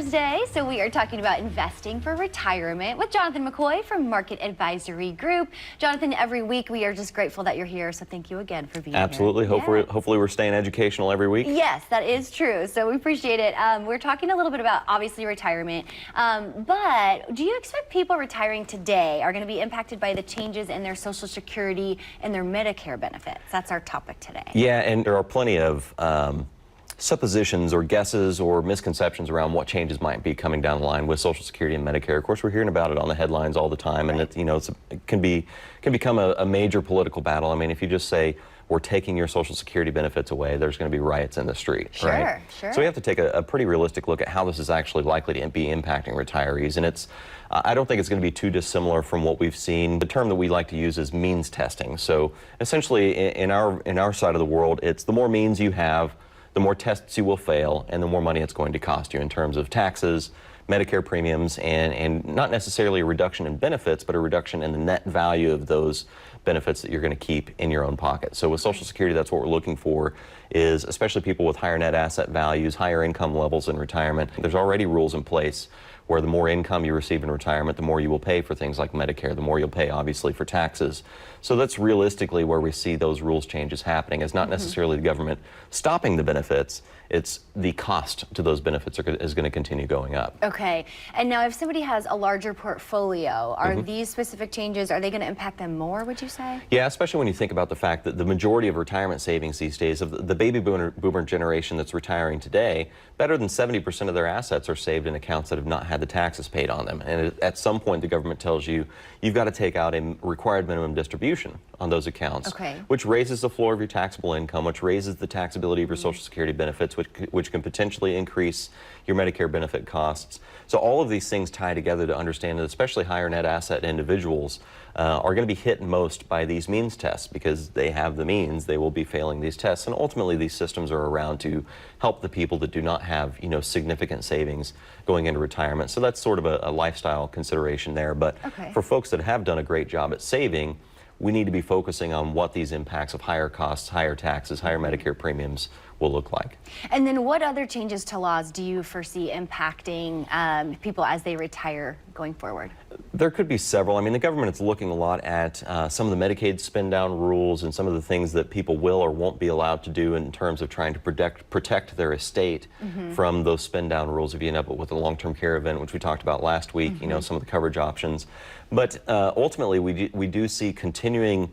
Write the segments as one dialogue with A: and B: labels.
A: Thursday, so we are talking about investing for retirement with Jonathon McCoy from Market Advisory Group. Jonathon, every week we are just grateful that you're here, so thank you again for being
B: Absolutely.
A: here.
B: Hopefully we're staying educational every week.
A: Yes, that is true, so we appreciate it. We're talking a little bit about, obviously, retirement, but do you expect people retiring today are going to be impacted by the changes in their Social Security and their Medicare benefits? That's our topic today.
B: Yeah, and there are plenty of suppositions or guesses or misconceptions around what changes might be coming down the line with Social Security and Medicare. Of course, we're hearing about it on the headlines all the time, and it can become a major political battle. I mean, if you just say we're taking your Social Security benefits away, there's going to be riots in the street, right?
A: Sure.
B: So we have to take a pretty realistic look at how this is actually likely to be impacting retirees, and I don't think it's going to be too dissimilar from what we've seen. The term that we like to use is means testing. So essentially, in our side of the world, it's the more means you have, the more tests you will fail, and the more money it's going to cost you in terms of taxes, Medicare premiums, and not necessarily a reduction in benefits, but a reduction in the net value of those benefits that you're going to keep in your own pocket. So with Social Security, that's what we're looking for, is especially people with higher net asset values, higher income levels in retirement. There's already rules in place where the more income you receive in retirement, the more you will pay for things like Medicare, the more you'll pay, obviously, for taxes. So that's realistically where we see those rules changes happening. It's not necessarily the government stopping the benefits, it's the cost to those benefits is going to continue going up.
A: Okay, and now if somebody has a larger portfolio, are these specific changes, are they going to impact them more, would you say?
B: Yeah, especially when you think about the fact that the majority of retirement savings these days, of the baby boomer generation that's retiring today, better than 70% of their assets are saved in accounts that have not had the taxes paid on them. And at some point, the government tells you, you've got to take out a required minimum distribution on those accounts, which raises the floor of your taxable income, which raises the taxability of your Social Security benefits, which can potentially increase your Medicare benefit costs. So all of these things tie together to understand that especially higher net asset individuals are going to be hit most by these means tests because they have the means, they will be failing these tests, and ultimately these systems are around to help the people that do not have, significant savings going into retirement. So that's sort of a lifestyle consideration there. But for folks that have done a great job at saving, we need to be focusing on what these impacts of higher costs, higher taxes, higher Medicare premiums will look like.
A: And then what other changes to laws do you foresee impacting people as they retire going forward?
B: There could be several. I mean, the government is looking a lot at some of the Medicaid spend-down rules and some of the things that people will or won't be allowed to do in terms of trying to protect their estate from those spend-down rules if you end up with a long-term care event, which we talked about last week, some of the coverage options. But ultimately, we do see continuing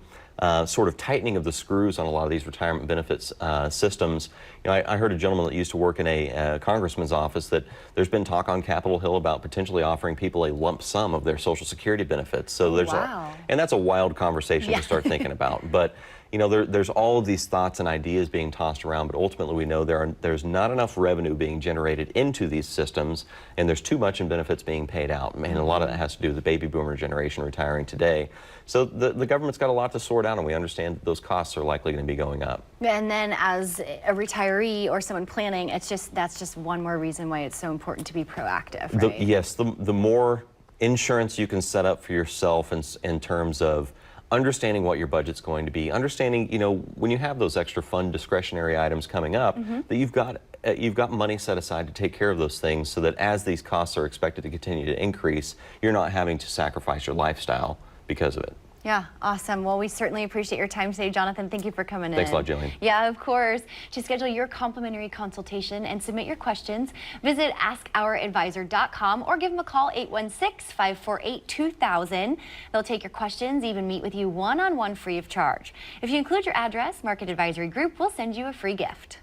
B: sort of tightening of the screws on a lot of these retirement benefits systems. I heard a gentleman that used to work in a congressman's office that there's been talk on Capitol Hill about potentially offering people a lump sum of their Social Security benefits. So there's and that's a wild conversation to start thinking about. But there's all of these thoughts and ideas being tossed around, but ultimately we know there's not enough revenue being generated into these systems, and there's too much in benefits being paid out. And a lot of that has to do with the baby boomer generation retiring today. So the government's got a lot to sort out, and we understand that those costs are likely going to be going up.
A: And then as a retiree or someone planning, that's just one more reason why it's so important to be proactive, right?
B: Yes, the more insurance you can set up for yourself in terms of understanding what your budget's going to be, understanding, when you have those extra fun discretionary items coming up, that you've got money set aside to take care of those things so that as these costs are expected to continue to increase, you're not having to sacrifice your lifestyle because of it.
A: Yeah, awesome. Well, we certainly appreciate your time today, Jonathon. Thank you for coming in.
B: Thanks a lot, Jillian.
A: Yeah, of course. To schedule your complimentary consultation and submit your questions, visit askouradvisor.com or give them a call, 816-548-2000. They'll take your questions, even meet with you one-on-one free of charge. If you include your address, Market Advisory Group will send you a free gift.